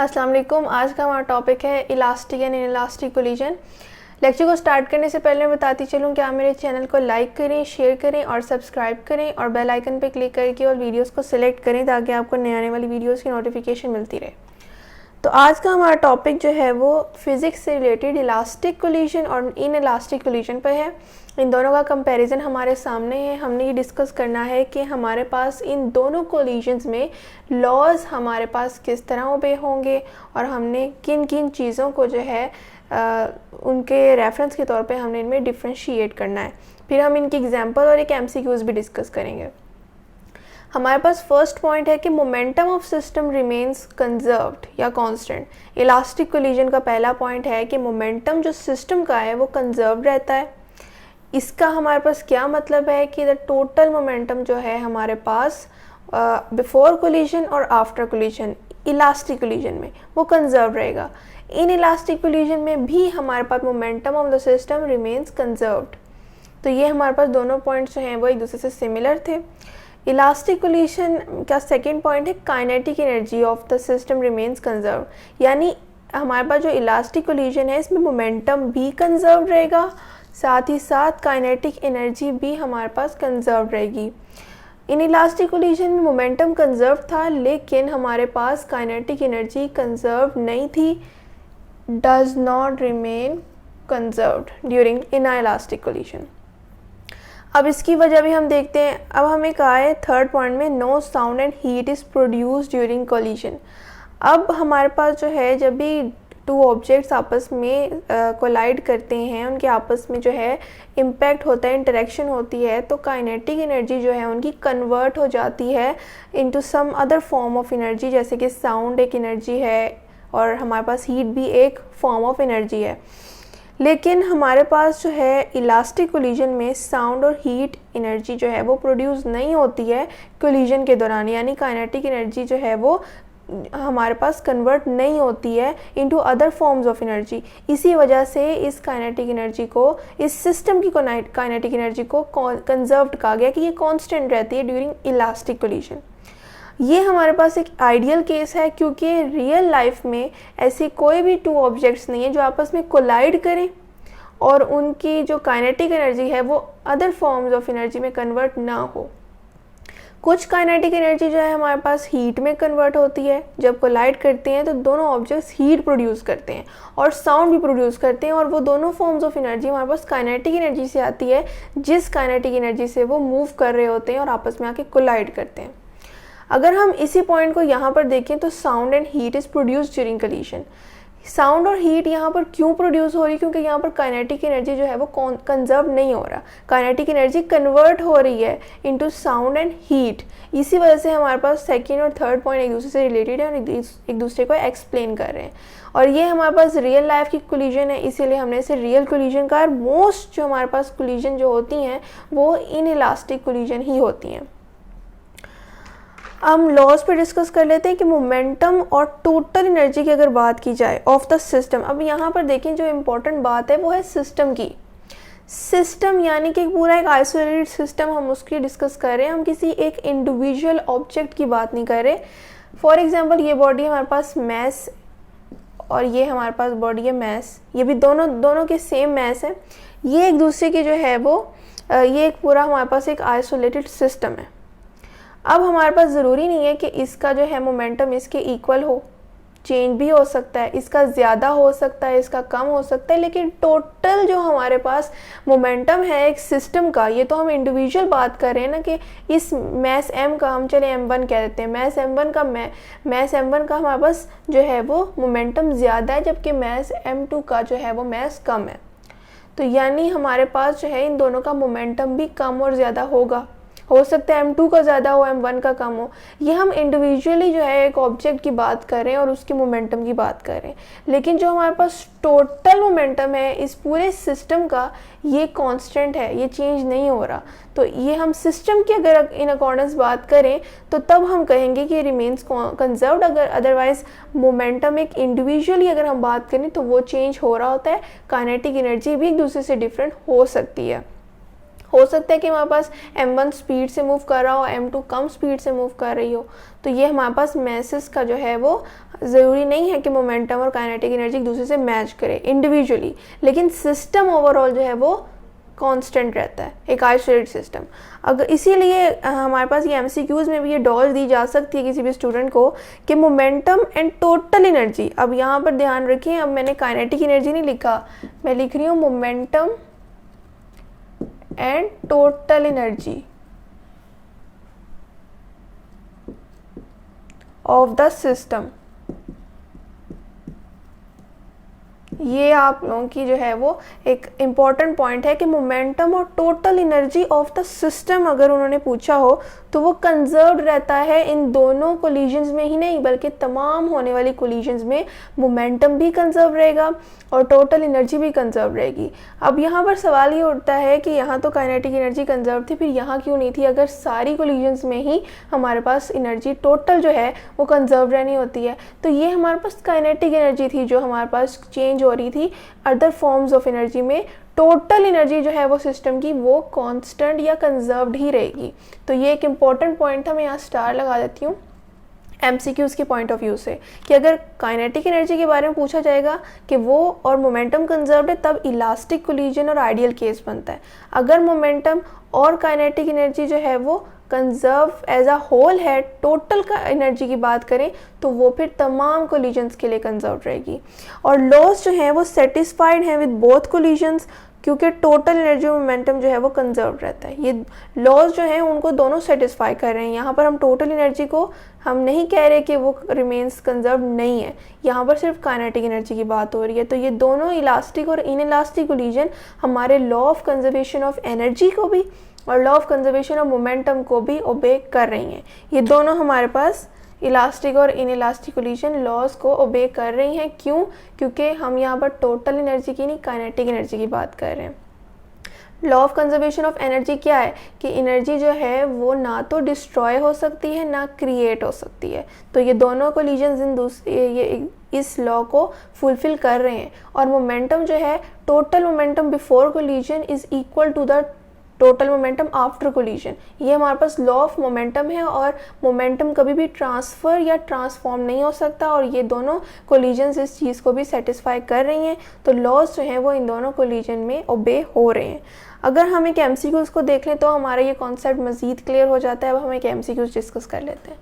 अस्सलाम वालेकुम। आज का हमारा टॉपिक है elastic and inelastic collision. Lecture को स्टार्ट करने से पहले मैं बताती चलूँ कि आप मेरे चैनल को लाइक करें, शेयर करें और सब्सक्राइब करें और बेल आइकन पे क्लिक करके और वीडियोस को सिलेक्ट करें ताकि आपको नए आने वाली वीडियोस की नोटिफिकेशन मिलती रहे। तो आज का हमारा टॉपिक जो है वो फिज़िक्स से रिलेटेड इलास्टिक कोलिजन और इनइलास्टिक कोलिजन पर है। इन दोनों का कंपैरिजन हमारे सामने है। हमने ये डिस्कस करना है कि हमारे पास इन दोनों कोलिजन्स में लॉज हमारे पास किस तरह ओबे होंगे और हमने किन किन चीज़ों को जो है उनके रेफरेंस के तौर पे हमने इनमें डिफ्रेंशिएट करना है। फिर हम इनकी एग्जांपल और एक एमसीक्यूज़ भी डिस्कस करेंगे। हमारे पास फर्स्ट पॉइंट है कि momentum of system remains conserved या कांस्टेंट। इलास्टिक कोलिजन का पहला पॉइंट है कि मोमेंटम जो सिस्टम का है वो कंजर्व्ड रहता है। इसका हमारे पास क्या मतलब है कि द टोटल मोमेंटम जो है हमारे पास बिफोर कोलिजन और आफ्टर कोलिजन इलास्टिक कोलिजन में वो कंजर्व रहेगा। इन इलास्टिक कोलिजन में भी हमारे पास momentum of the system remains conserved. तो ये हमारे पास दोनों पॉइंट्स जो हैं वो एक दूसरे से सिमिलर थे। इलास्टिक कोलिजन का सेकेंड पॉइंट है kinetic energy of the system remains conserve, यानी हमारे पास जो इलास्टिक कोलिजन है इसमें मोमेंटम भी कंजर्व रहेगा, साथ ही साथ काइनेटिक एनर्जी भी हमारे पास कंजर्व रहेगी। इन इलास्टिक कोलिजन में मोमेंटम कंजर्व था लेकिन हमारे पास काइनेटिक एनर्जी कंजर्व नहीं थी, does not remain conserved during in elastic collision. अब इसकी वजह भी हम देखते हैं। अब हमें कहा है थर्ड पॉइंट में no sound and heat is produced during collision. अब हमारे पास जो है जब भी टू ऑब्जेक्ट्स आपस में कोलाइड करते हैं, उनके आपस में जो है इम्पैक्ट होता है, इंटरेक्शन होती है, तो काइनेटिक एनर्जी जो है उनकी कन्वर्ट हो जाती है into some other form of energy, जैसे कि साउंड एक एनर्जी है और हमारे पास हीट भी एक फॉर्म ऑफ एनर्जी है। लेकिन हमारे पास जो है इलास्टिक कोलिजन में साउंड और हीट एनर्जी जो है वो प्रोड्यूस नहीं होती है कोलिजन के दौरान, यानी काइनेटिक एनर्जी जो है वो हमारे पास कन्वर्ट नहीं होती है into other forms of energy. इसी वजह से इस काइनेटिक एनर्जी को, इस सिस्टम की काइनेटिक एनर्जी को कंजर्व्ड कहा गया कि ये कांस्टेंट रहती है ड्यूरिंग इलास्टिक कोलिजन। ये हमारे पास एक आइडियल केस है क्योंकि रियल लाइफ में ऐसी कोई भी टू ऑब्जेक्ट्स नहीं है जो आपस में कोलाइड करें और उनकी जो काइनेटिक एनर्जी है वो अदर फॉर्म्स ऑफ एनर्जी में कन्वर्ट ना हो। कुछ काइनेटिक एनर्जी जो है हमारे पास हीट में कन्वर्ट होती है। जब कोलाइड करते हैं तो दोनों ऑब्जेक्ट्स हीट प्रोड्यूस करते हैं और साउंड भी प्रोड्यूस करते हैं, और वो दोनों फॉर्म्स ऑफ एनर्जी हमारे पास काइनेटिक एनर्जी से आती है, जिस काइनेटिक एनर्जी से वो मूव कर रहे होते हैं और आपस में आके कोलाइड करते हैं। अगर हम इसी पॉइंट को यहाँ पर देखें तो sound and heat is produce during collision. Sound और हीट यहाँ पर क्यों प्रोड्यूस हो रही है? क्योंकि यहाँ पर काइनेटिक एनर्जी जो है वो कंजर्व नहीं हो रहा, काइनेटिक एनर्जी कन्वर्ट हो रही है इनटू साउंड एंड हीट। इसी वजह से हमारे पास सेकंड और थर्ड पॉइंट एक दूसरे से रिलेटेड है और एक दूसरे को एक्सप्लेन कर रहे हैं। और ये हमारे पास रियल लाइफ की कोलिजन है, इसीलिए हमने इसे रियल कोलिजन कहा। मोस्ट जो हमारे पास कोलिजन जो होती हैं वो इन इलास्टिक कोलिजन ही होती हैं। हम लॉज पे डिस्कस कर लेते हैं कि मोमेंटम और टोटल एनर्जी की अगर बात की जाए ऑफ द सिस्टम। अब यहाँ पर देखें जो इम्पोर्टेंट बात है वो है सिस्टम की। सिस्टम यानी कि पूरा एक आइसोलेटेड सिस्टम, हम उसकी डिस्कस कर रहे हैं। हम किसी एक इंडिविजुअल ऑब्जेक्ट की बात नहीं कर रहे। फॉर एग्जाम्पल ये बॉडी हमारे पास मैस और ये हमारे पास बॉडी है मैस, ये भी दोनों के सेम मैस है। ये एक दूसरे की जो है वो ये एक पूरा हमारे पास एक आइसोलेटेड सिस्टम है। अब हमारे पास ज़रूरी नहीं है कि इसका जो है मोमेंटम इसके इक्वल हो, चेंज भी हो सकता है, इसका ज़्यादा हो सकता है, इसका कम हो सकता है, लेकिन टोटल जो हमारे पास मोमेंटम है एक सिस्टम का, ये तो हम इंडिविजुअल बात कर रहे हैं ना कि इस मैस m का हम चले m1 कह देते हैं, मैस m1 का हमारे पास जो है वो मोमेंटम ज़्यादा है, जबकि मैस m2 का जो है वो मैस कम है। तो यानी हमारे पास जो है इन दोनों का मोमेंटम भी कम और ज़्यादा होगा। हो सकता है m2 का ज़्यादा हो, m1 का कम हो। ये हम इंडिविजुअली जो है एक ऑब्जेक्ट की बात कर रहे हैं और उसकी मोमेंटम की बात कर रहे हैं, लेकिन जो हमारे पास टोटल मोमेंटम है इस पूरे सिस्टम का ये कांस्टेंट है, ये चेंज नहीं हो रहा। तो ये हम सिस्टम की अगर इन अकॉर्डेंस बात करें तो तब हम कहेंगे कि रिमेन्स कंजर्व्ड। अगर अदरवाइज मोमेंटम एक इंडिविजुअली अगर हम बात करें तो वो चेंज हो रहा होता है। काइनेटिक एनर्जी भी एक दूसरे से डिफरेंट हो सकती है। हो सकता है कि हमारे पास m1 स्पीड से मूव कर रहा हो, m2 कम स्पीड से मूव कर रही हो, तो ये हमारे पास मैसेस का जो है वो ज़रूरी नहीं है कि मोमेंटम और काइनेटिक एनर्जी एक दूसरे से मैच करे इंडिविजुअली, लेकिन सिस्टम ओवरऑल जो है वो कांस्टेंट रहता है, एक आइसोलेटेड सिस्टम। अगर इसीलिए हमारे पास ये MCQs में भी ये डॉज दी जा सकती है किसी भी स्टूडेंट को कि मोमेंटम एंड टोटल एनर्जी, अब यहाँ पर ध्यान रखिए, अब मैंने काइनेटिक एनर्जी नहीं लिखा, मैं लिख रही हूँ momentum and total energy of the system. ये आप लोगों की जो है वो एक इम्पॉर्टेंट पॉइंट है कि मोमेंटम और total energy of the system अगर उन्होंने पूछा हो तो वो कंजर्व्ड रहता है इन दोनों कोलिजन्स में ही नहीं बल्कि तमाम होने वाली कोलिजन्स में मोमेंटम भी कंजर्व रहेगा और टोटल एनर्जी भी कंजर्व रहेगी। अब यहाँ पर सवाल ये उठता है कि यहाँ तो काइनेटिक एनर्जी कंजर्व थी, फिर यहाँ क्यों नहीं थी अगर सारी कोलिजन्स में ही हमारे पास एनर्जी टोटल जो है वो कंजर्व रहनी होती है। तो ये हमारे पास काइनेटिक एनर्जी थी जो हमारे पास चेंज हो रही थी अदर फॉर्म्स ऑफ एनर्जी में। टोटल एनर्जी जो है वो सिस्टम की वो कांस्टेंट या कंजर्व्ड ही रहेगी। तो ये एक इम्पॉर्टेंट पॉइंट था, मैं यहाँ स्टार लगा देती हूँ MCQs के पॉइंट ऑफ व्यू से कि अगर काइनेटिक एनर्जी के बारे में पूछा जाएगा कि वो और मोमेंटम कंजर्व्ड है तब इलास्टिक कोलिजन और आइडियल केस बनता है। अगर मोमेंटम और काइनेटिक एनर्जी जो है वो कंजर्व एज अ होल है, टोटल का एनर्जी की बात करें तो वो फिर तमाम कोलिजन्स के लिए कंजर्व रहेगी। और लॉस जो है वो सेटिस्फाइड हैं विद बोथ कोलिजन्स क्योंकि टोटल एनर्जी और मोमेंटम जो है वो कंजर्व रहता है। ये लॉज जो हैं उनको दोनों सेटिस्फाई कर रहे हैं। यहाँ पर हम टोटल एनर्जी को हम नहीं कह रहे कि वो रिमेन्स कंजर्व नहीं है, यहाँ पर सिर्फ काइनेटिक एनर्जी की बात हो रही है। तो ये दोनों इलास्टिक और इनइलास्टिक कोलिजन हमारे law of conservation of energy को भी और law of conservation of momentum को भी ओबे कर रही हैं। ये दोनों हमारे पास इलास्टिक और इनइलास्टिक कोलिजन लॉज को ओबे कर रही हैं। क्यों? क्योंकि हम यहाँ पर टोटल एनर्जी की नहीं काइनेटिक एनर्जी की बात कर रहे हैं। Law of conservation of energy क्या है कि एनर्जी जो है वो ना तो डिस्ट्रॉय हो सकती है ना क्रिएट हो सकती है। तो ये दोनों कोलिजन्स ये इस लॉ को फुलफिल कर रहे हैं। और मोमेंटम जो है total momentum before collision is equal to the total momentum after collision. ये हमारे पास लॉ ऑफ मोमेंटम है और मोमेंटम कभी भी ट्रांसफ़र या ट्रांसफॉर्म नहीं हो सकता और ये दोनों कोलिजन्स इस चीज़ को भी सेटिस्फाई कर रही हैं। तो लॉज जो हैं वो इन दोनों कोलिजन में ओबे हो रहे हैं। अगर हम एक MCQs को देख लें तो हमारा ये कॉन्सेप्ट मज़ीद क्लियर हो जाता है। अब हम एक MCQs डिस्कस कर लेते हैं।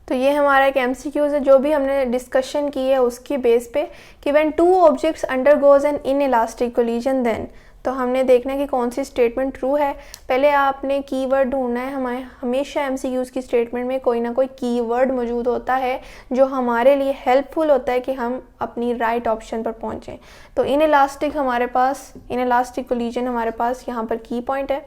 तो ये हमारा एक MCQs है जो भी हमने डिस्कशन की है उसकी बेस पे कि when two objects undergoes an inelastic collision then, तो हमने देखना है कि कौन सी स्टेटमेंट ट्रू है। पहले आपने कीवर्ड ढूंढना है। हमारे हमेशा MCQs की स्टेटमेंट में कोई ना कोई कीवर्ड मौजूद होता है जो हमारे लिए हेल्पफुल होता है कि हम अपनी राइट ऑप्शन पर पहुँचें। तो इनइलास्टिक हमारे पास इनइलास्टिक कोलिजन हमारे पास यहाँ पर की पॉइंट है।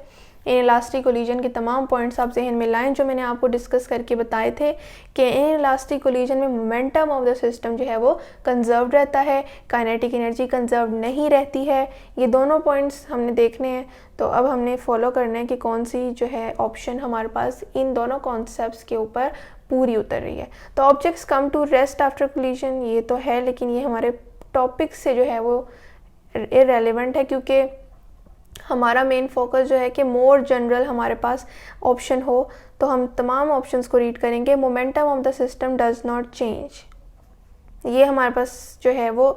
इनइलास्टिक कोलिजन के तमाम पॉइंट्स आप जहन में लाएं जो मैंने आपको डिस्कस करके बताए थे कि इनइलास्टिक कोलिजन में मोमेंटम ऑफ द सिस्टम जो है वो कंजर्व रहता है, काइनेटिक एनर्जी कंजर्व नहीं रहती है। ये दोनों पॉइंट्स हमने देखने हैं। तो अब हमने फॉलो करना है कि कौन सी जो है ऑप्शन हमारे पास इन दोनों कॉन्सेप्ट्स के ऊपर पूरी उतर रही है। तो objects come to rest after collision ये तो है, लेकिन ये हमारे टॉपिक से जो है वो इररेलेवेंट है क्योंकि हमारा मेन फोकस जो है कि मोर जनरल हमारे पास ऑप्शन हो। तो हम तमाम ऑप्शंस को रीड करेंगे। Momentum of the system does not change, ये हमारे पास जो है वो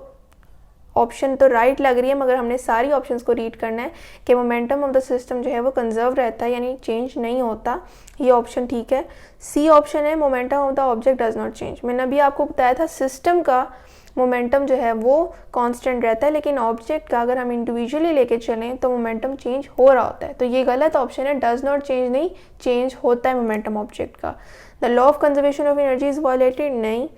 ऑप्शन तो राइट लग रही है मगर हमने सारी ऑप्शंस को रीड करना है कि मोमेंटम ऑफ द सिस्टम जो है वो कंजर्व रहता है यानी चेंज नहीं होता। ये ऑप्शन ठीक है। सी ऑप्शन है momentum of the object does not change. मैंने अभी आपको बताया था सिस्टम का मोमेंटम जो है वो कांस्टेंट रहता है, लेकिन ऑब्जेक्ट का अगर हम इंडिविजुअली लेके चलें तो मोमेंटम चेंज हो रहा होता है। तो ये गलत ऑप्शन है। डज नॉट चेंज नहीं, चेंज होता है मोमेंटम ऑब्जेक्ट का। The law of conservation of energy is violated, नहीं।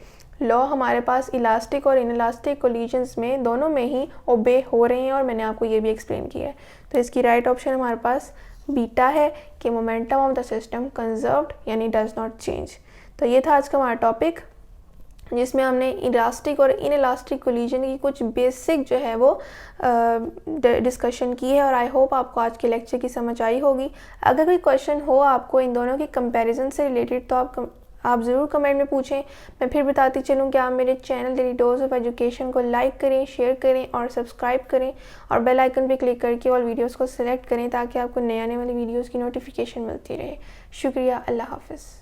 लॉ हमारे पास इलास्टिक और इनइलास्टिक कोलिजन्स में दोनों में ही ओबे हो रहे हैं और मैंने आपको ये भी एक्सप्लेन किया है। तो इसकी राइट ऑप्शन हमारे पास बीटा है कि momentum of the system conserved यानी डज नॉट चेंज। तो ये था आज का हमारा टॉपिक जिसमें हमने इलास्टिक और इनइलास्टिक कोलिजन की कुछ बेसिक जो है वो डिस्कशन की है और आई होप आपको आज के लेक्चर की समझ आई होगी। अगर कोई क्वेश्चन हो आपको इन दोनों के कंपैरिजन से रिलेटेड तो आप आप ज़रूर कमेंट में पूछें। मैं फिर बताती चलूँ कि आप मेरे channel daily dose of education को लाइक करें, शेयर करें और सब्सक्राइब करें और बेल आइकन पर क्लिक करके ऑल वीडियोज़ को सिलेक्ट करें ताकि आपको नए आने वाली वीडियोज़ की नोटिफिकेशन मिलती रहे। शुक्रिया। अल्लाह हाफ़िज़।